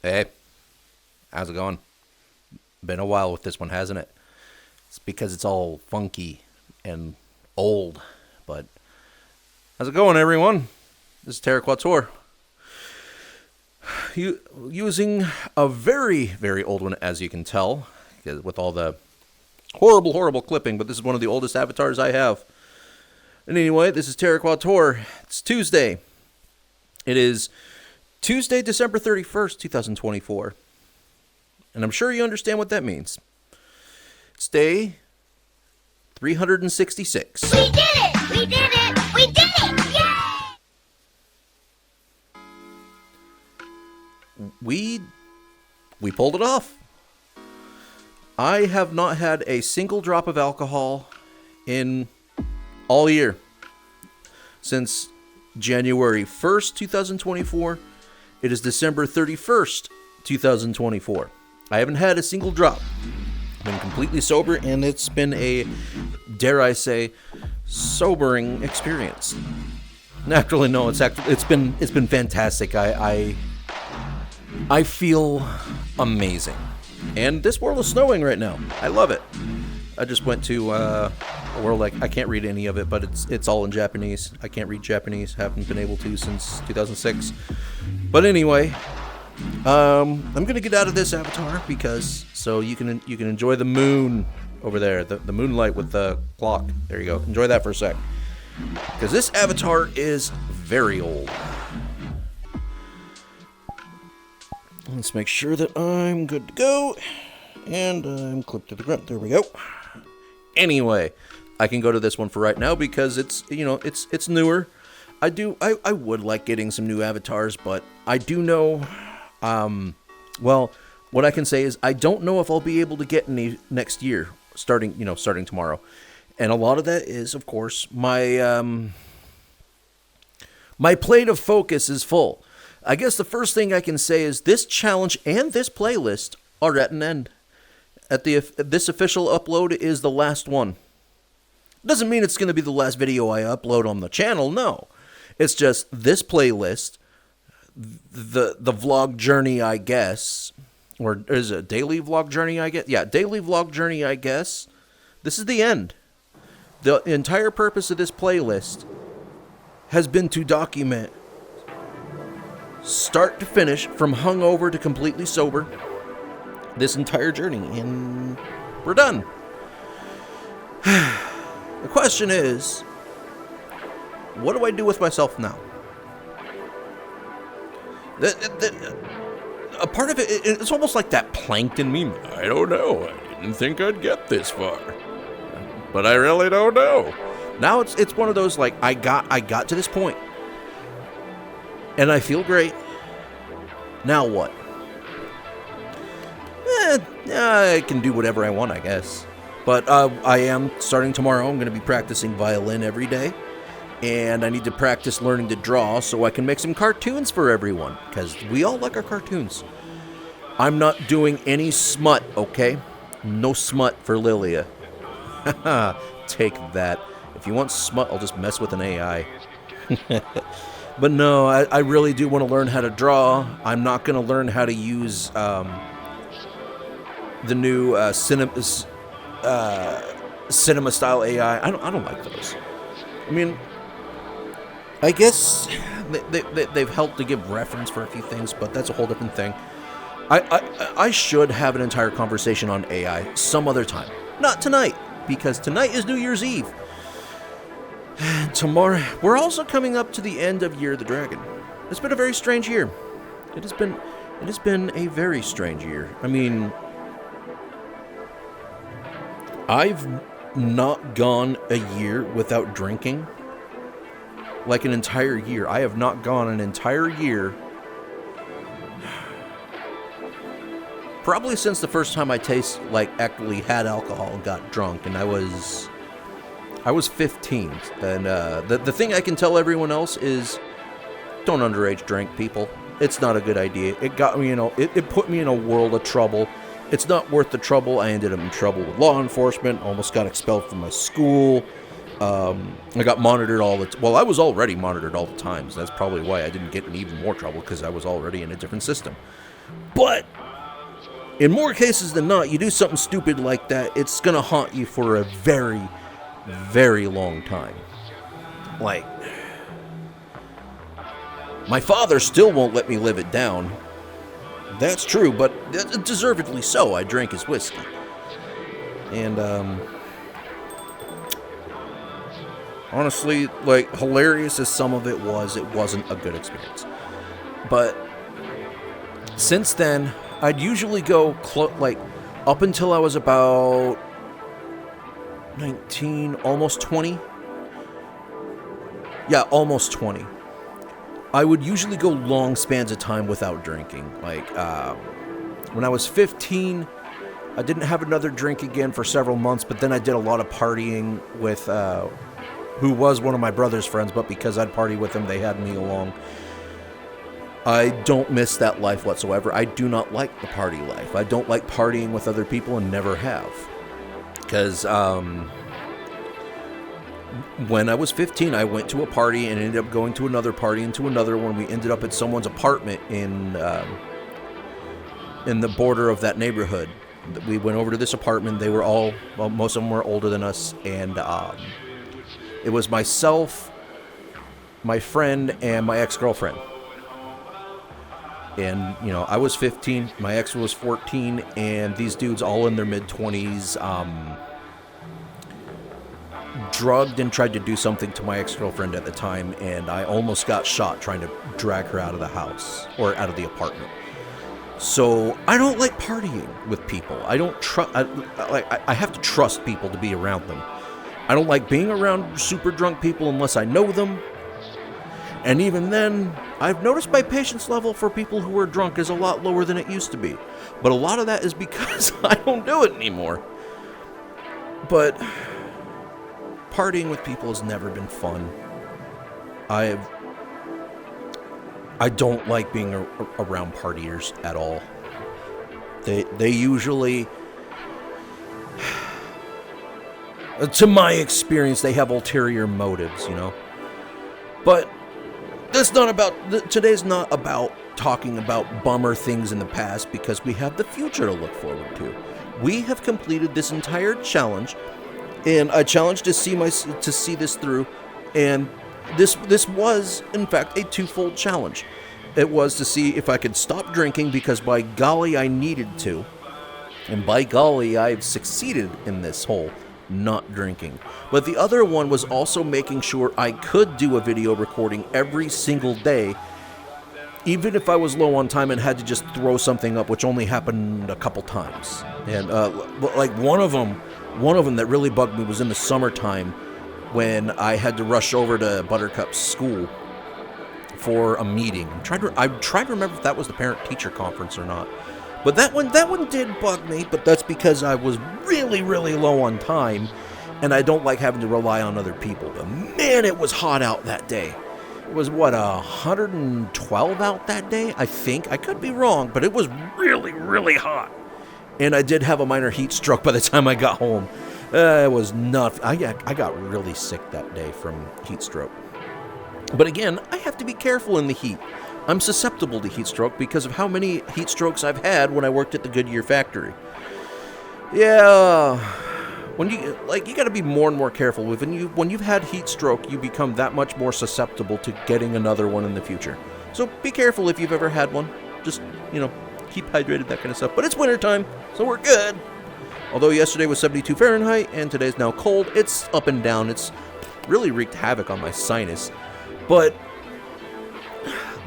Hey, how's it going? Been a while with this one, hasn't it? It's because it's all funky and old. But how's it going, everyone? This is Terraquator. Using a very, very old one, as you can tell, with all the horrible clipping, but this is one of the oldest avatars I have. And anyway, this is Terraquator. It's Tuesday. It is Tuesday, December 31st, 2024. And I'm sure you understand what that means. It's day 366. We did it! We did it! We did it! Yay! We pulled it off. I have not had a single drop of alcohol in all year. Since January 1st, 2024, it is December 31st, 2024. I haven't had a single drop. I've been completely sober, and it's been a, dare I say, sobering experience. Naturally, no, it's been fantastic. I feel amazing. And this world is snowing right now. I love it. I just went to a world I can't read any of it, but it's all in Japanese. I can't read Japanese. Haven't been able to since 2006. But anyway, I'm gonna get out of this avatar because so you can enjoy the moon over there, the moonlight with the clock. There you go. Enjoy that for a sec. Because this avatar is very old. Let's make sure that I'm good to go. And I'm clipped to the ground. There we go. Anyway, I can go to this one for right now because it's newer. I would like getting some new avatars, but I do know, well, what I can say is I don't know if I'll be able to get any next year, starting tomorrow. And a lot of that is, of course, my plate of focus is full. I guess the first thing I can say is this challenge and this playlist are at an end. This official upload is the last one. Doesn't mean it's going to be the last video I upload on the channel, no. It's just this playlist, the vlog journey, I guess, or is it a daily vlog journey, I guess? Yeah, daily vlog journey, I guess. This is the end. The entire purpose of this playlist has been to document start to finish, from hungover to completely sober, this entire journey, and we're done. The question is, what do I do with myself now? A part of it's almost like that plankton meme. I don't know. I didn't think I'd get this far, but I really don't know. Now it's one of those like I got to this point, and I feel great. Now what? I can do whatever I want, I guess. But I am starting tomorrow. I'm going to be practicing violin every day. And I need to practice learning to draw so I can make some cartoons for everyone. Because we all like our cartoons. I'm not doing any smut, okay? No smut for Lilia. Take that. If you want smut, I'll just mess with an AI. But no, I really do want to learn how to draw. I'm not going to learn how to use the new cinema style AI. I don't like those. I mean, I guess they've helped to give reference for a few things, but that's a whole different thing. I should have an entire conversation on AI some other time. Not tonight, because tonight is New Year's Eve. Tomorrow, we're also coming up to the end of Year of the Dragon. It's been a very strange year. It has been a very strange year. I mean, I've not gone a year without drinking. Like an entire year. I have not gone an entire year. Probably since the first time I actually had alcohol and got drunk, and I was 15, and the thing I can tell everyone else is, don't underage drink, people. It's not a good idea. It got me, it put me in a world of trouble. It's not worth the trouble. I ended up in trouble with law enforcement, almost got expelled from my school. I got monitored well, I was already monitored all the time, so that's probably why I didn't get in even more trouble, because I was already in a different system. But in more cases than not, you do something stupid like that, it's going to haunt you for a very, very long time. Like, my father still won't let me live it down. That's true, but deservedly so. I drank his whiskey. And, honestly, like, hilarious as some of it wasn't a good experience. But since then, I'd usually go, up until I was about 19, almost 20. Yeah, almost 20. I would usually go long spans of time without drinking. Like, when I was 15, I didn't have another drink again for several months, but then I did a lot of partying with, who was one of my brother's friends, but because I'd party with him, they had me along. I don't miss that life whatsoever. I do not like the party life. I don't like partying with other people and never have. Because, when I was 15, I went to a party and ended up going to another party and to another one. We ended up at someone's apartment in the border of that neighborhood. We went over to this apartment. They were all, well, most of them were older than us, and it was myself, my friend, and my ex-girlfriend. And, you know, I was 15, my ex was 14, and these dudes all in their mid-20s, drugged and tried to do something to my ex-girlfriend at the time, and I almost got shot trying to drag her out of the house, or out of the apartment. So, I don't like partying with people. I don't I have to trust people to be around them. I don't like being around super drunk people unless I know them. And even then, I've noticed my patience level for people who are drunk is a lot lower than it used to be. But a lot of that is because I don't do it anymore. But partying with people has never been fun. I don't like being around partiers at all. They usually, to my experience, they have ulterior motives, you know. But today's not about talking about bummer things in the past, because we have the future to look forward to. We have completed this entire challenge, and I challenged to see this through, and this was, in fact, a twofold challenge. It was to see if I could stop drinking, because by golly, I needed to. And by golly, I've succeeded in this whole not drinking. But the other one was also making sure I could do a video recording every single day, even if I was low on time and had to just throw something up, which only happened a couple times. And like one of them that really bugged me was in the summertime, when I had to rush over to Buttercup's school for a meeting. I'm trying to remember if that was the parent-teacher conference or not. But that one did bug me, but that's because I was really, really low on time, and I don't like having to rely on other people. But man, it was hot out that day. It was, 112 out that day, I think. I could be wrong, but it was really, really hot. And I did have a minor heat stroke by the time I got home. It was not... I got really sick that day from heat stroke. But again, I have to be careful in the heat. I'm susceptible to heat stroke because of how many heat strokes I've had when I worked at the Goodyear factory. Yeah, when you got to be more and more careful. When you've had heat stroke, you become that much more susceptible to getting another one in the future. So be careful if you've ever had one. Just, keep hydrated, that kind of stuff. But it's wintertime, so we're good. Although yesterday was 72 Fahrenheit and today's now cold, it's up and down. It's really wreaked havoc on my sinus. But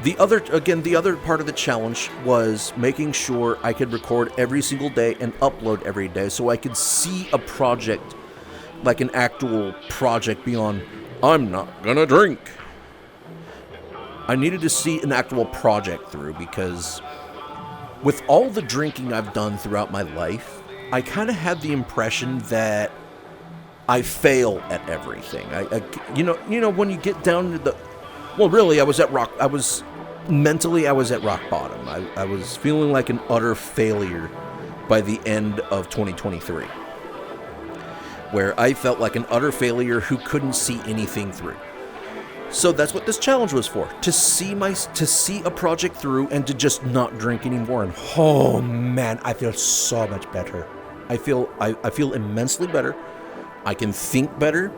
the other part of the challenge was making sure I could record every single day and upload every day, so I could see a project, like an actual project beyond, I'm not gonna drink. I needed to see an actual project through, because with all the drinking I've done throughout my life, I kind of had the impression that I fail at everything. When you get down to the... Well, really, I was at rock bottom. I was feeling like an utter failure by the end of 2023. where I felt like an utter failure who couldn't see anything through. So that's what this challenge was for, to see a project through and to just not drink anymore. And Oh man, I feel so much better. I feel immensely better. I can think better.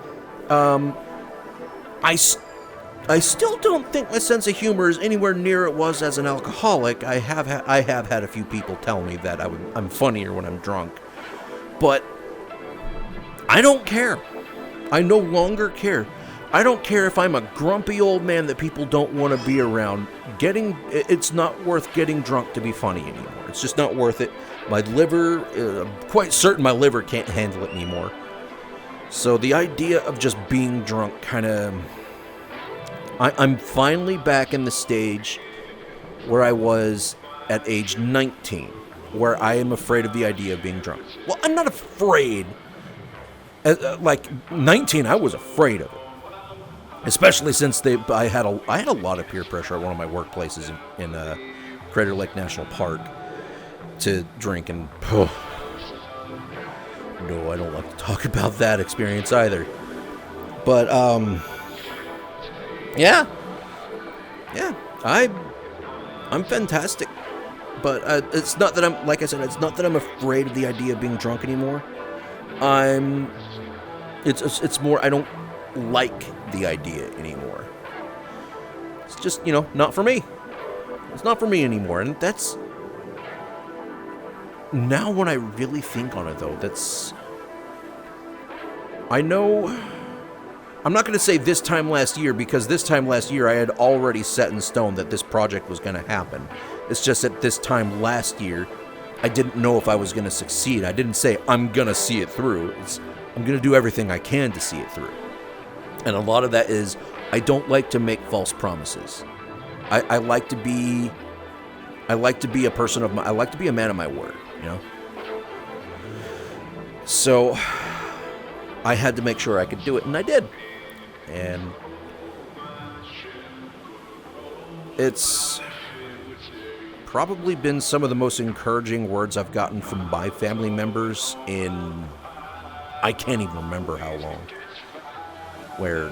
I still don't think my sense of humor is anywhere near it was as an alcoholic. I have had a few people tell me that I'm funnier when I'm drunk, but I don't care. I no longer care. I don't care if I'm a grumpy old man that people don't want to be around. It's not worth getting drunk to be funny anymore. It's just not worth it. My liver, I'm quite certain my liver can't handle it anymore. So the idea of just being drunk kind of... I'm finally back in the stage where I was at age 19, where I am afraid of the idea of being drunk. Well, I'm not afraid. Like 19, I was afraid of it. Especially since I had a lot of peer pressure at one of my workplaces in Crater Lake National Park to drink, and no, I don't like to talk about that experience either. But yeah, I'm fantastic. But it's not that I'm, like I said, it's not that I'm afraid of the idea of being drunk anymore. It's more I don't like the idea anymore. It's just, not for me. It's not for me anymore. And that's... Now when I really think on it, though, that's... I know... I'm not going to say this time last year, because this time last year I had already set in stone that this project was going to happen. It's just that this time last year, I didn't know if I was going to succeed. I didn't say, I'm going to see it through. I'm going to do everything I can to see it through. And a lot of that is, I don't like to make false promises. I like to be a person of I like to be a man of my word, So I had to make sure I could do it, and I did. And it's probably been some of the most encouraging words I've gotten from my family members in, I can't even remember how long. Where,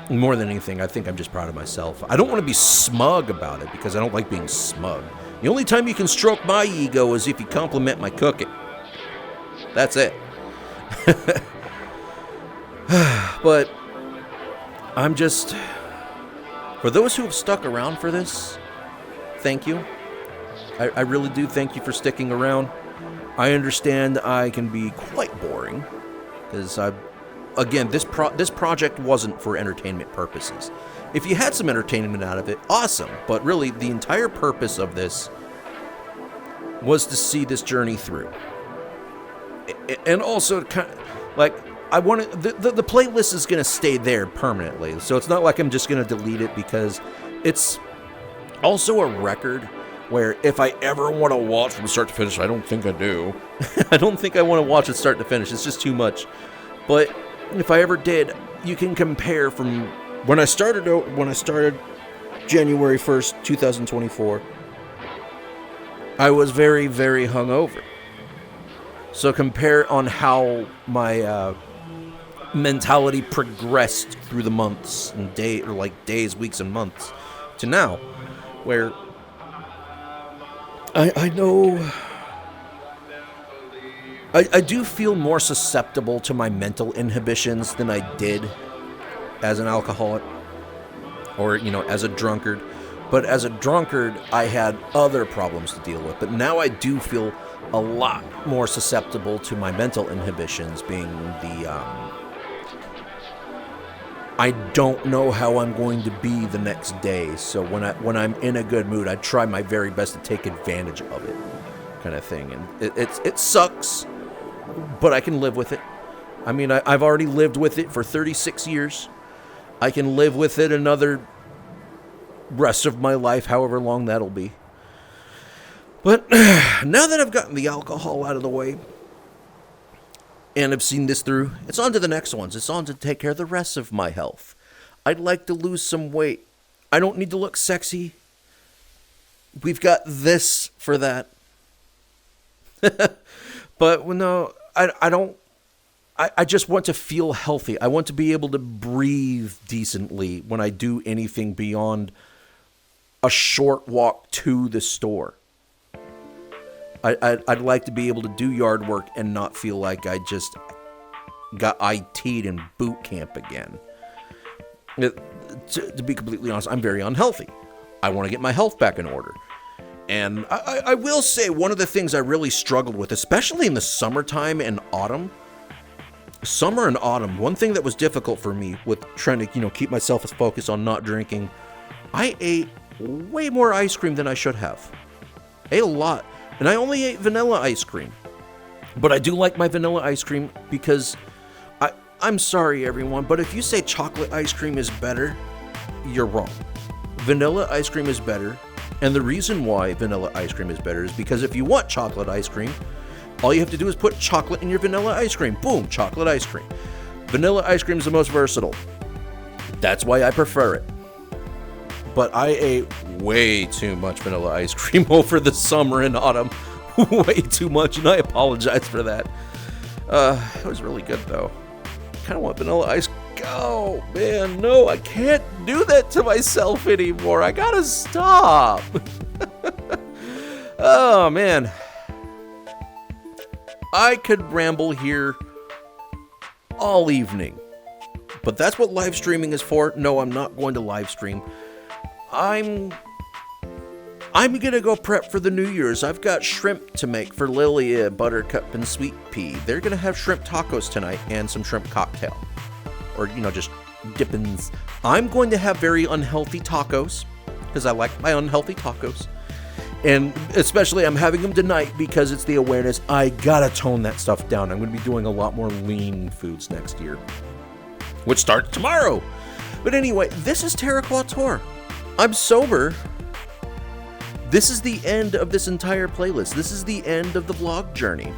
more than anything, I think I'm just proud of myself. I don't want to be smug about it, because I don't like being smug. The only time you can stroke my ego is if you compliment my cooking. That's it. But I'm just... For those who have stuck around for this, thank you. I really do thank you for sticking around. I understand I can be quite boring, because again, this project wasn't for entertainment purposes. If you had some entertainment out of it, awesome. But really, the entire purpose of this was to see this journey through. And also, I want the playlist is going to stay there permanently. So it's not like I'm just going to delete it, because it's also a record where if I ever want to watch from start to finish, I don't think I do. I don't think I want to watch it start to finish. It's just too much. But if I ever did, you can compare from when I started January 1st, 2024. I was very, very hungover. So compare on how my mentality progressed through the months and days, weeks, and months to now, where I know I do feel more susceptible to my mental inhibitions than I did as an alcoholic or, as a drunkard. But as a drunkard, I had other problems to deal with. But now I do feel a lot more susceptible to my mental inhibitions, being I don't know how I'm going to be the next day. So when I'm in a good mood, I try my very best to take advantage of it, kind of thing. And it sucks, but I can live with it. I mean, I've already lived with it for 36 years. I can live with it another rest of my life, however long that'll be. But now that I've gotten the alcohol out of the way and I've seen this through, it's on to the next ones. It's on to take care of the rest of my health. I'd like to lose some weight. I don't need to look sexy. We've got this for that. But no, I don't. I just want to feel healthy. I want to be able to breathe decently when I do anything beyond a short walk to the store. I'd like to be able to do yard work and not feel like I just got IT'd in boot camp again. To be completely honest, I'm very unhealthy. I want to get my health back in order. And I will say one of the things I really struggled with, especially in the summertime and autumn, summer and autumn, one thing that was difficult for me with trying to, keep myself as focused on not drinking, I ate way more ice cream than I should have. Ate a lot. And I only ate vanilla ice cream. But I do like my vanilla ice cream because I'm sorry, everyone, but if you say chocolate ice cream is better, you're wrong. Vanilla ice cream is better. And the reason why vanilla ice cream is better is because if you want chocolate ice cream, all you have to do is put chocolate in your vanilla ice cream. Boom, chocolate ice cream. Vanilla ice cream is the most versatile. That's why I prefer it. But I ate way too much vanilla ice cream over the summer and autumn. Way too much, and I apologize for that. It was really good, though. I kind of want vanilla ice. Oh, man, no, I can't do that to myself anymore. I gotta stop. Oh, man. I could ramble here all evening, but that's what live streaming is for. No, I'm not going to live stream. I'm gonna go prep for the New Year's. I've got shrimp to make for Lilia, Buttercup, and Sweet Pea. They're gonna have shrimp tacos tonight and some shrimp cocktail, or just dippins. I'm going to have very unhealthy tacos because I like my unhealthy tacos. And especially I'm having them tonight because it's the awareness. I gotta tone that stuff down. I'm gonna be doing a lot more lean foods next year, which starts tomorrow. But anyway, this is Terraquator. I'm sober. This is the end of this entire playlist. This is the end of the vlog journey.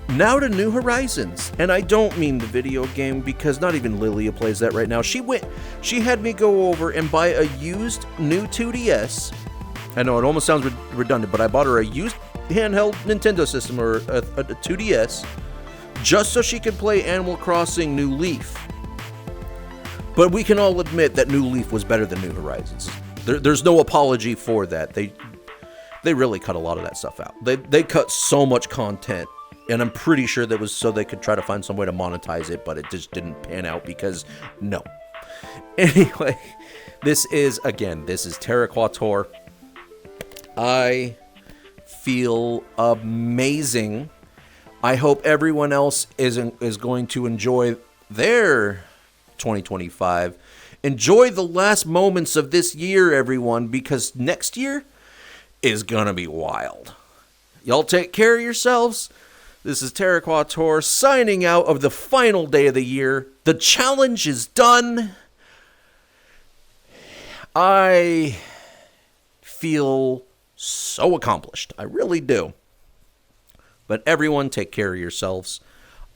Now to New Horizons. And I don't mean the video game because not even Lilia plays that right now. She had me go over and buy a used new 2DS. I know it almost sounds redundant, but I bought her a used handheld Nintendo system, or a 2DS, just so she could play Animal Crossing New Leaf. But we can all admit that New Leaf was better than New Horizons. There's no apology for that. They really cut a lot of that stuff out. They cut so much content, and I'm pretty sure that was so they could try to find some way to monetize it, but it just didn't pan out because no. Anyway, this is Terraquator. I feel amazing. I hope everyone else is going to enjoy their 2025. Enjoy the last moments of this year, everyone, because next year is gonna be wild. Y'all take care of yourselves. This is Terraquator signing out of the final day of the year. The challenge is done. I feel so accomplished. I really do. But everyone, take care of yourselves.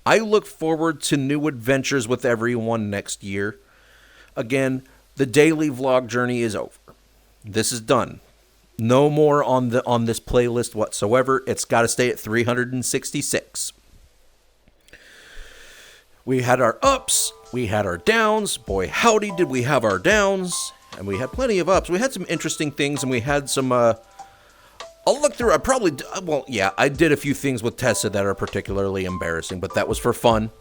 I look forward to new adventures with everyone next year. Again, the daily vlog journey is over. This is done. No more on this playlist whatsoever. It's got to stay at 366. We had our ups, we had our downs. Boy, howdy did we have our downs. And we had plenty of ups. We had some interesting things, and we had some I'll look through. I did a few things with Tessa that are particularly embarrassing, but that was for fun.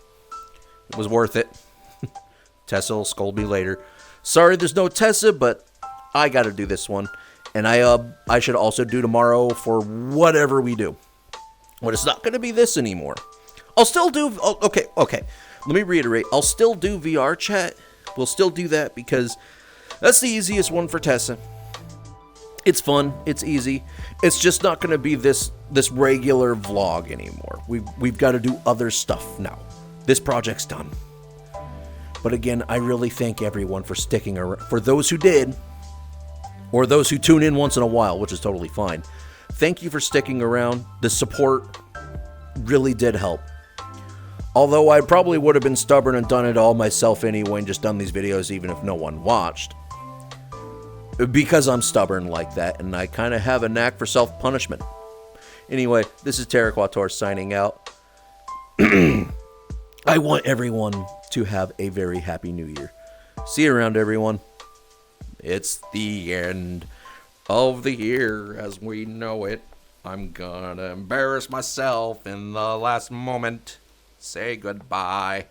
It was worth it. Tessa will scold me later. Sorry there's no Tessa, but I got to do this one. And I should also do tomorrow for whatever we do. But it's not going to be this anymore. I'll still do... Okay. Let me reiterate. I'll still do VRChat. We'll still do that because that's the easiest one for Tessa. It's fun. It's easy. It's just not going to be this regular vlog anymore. We've got to do other stuff now. This project's done. But again, I really thank everyone for sticking around. For those who did, or those who tune in once in a while, which is totally fine. Thank you for sticking around. The support really did help. Although I probably would have been stubborn and done it all myself anyway and just done these videos even if no one watched. Because I'm stubborn like that, and I kind of have a knack for self-punishment. Anyway, this is Terraquator signing out. I want everyone to have a very happy new year. See you around, everyone. It's the end of the year as we know it. I'm gonna embarrass myself in the last moment. Say goodbye.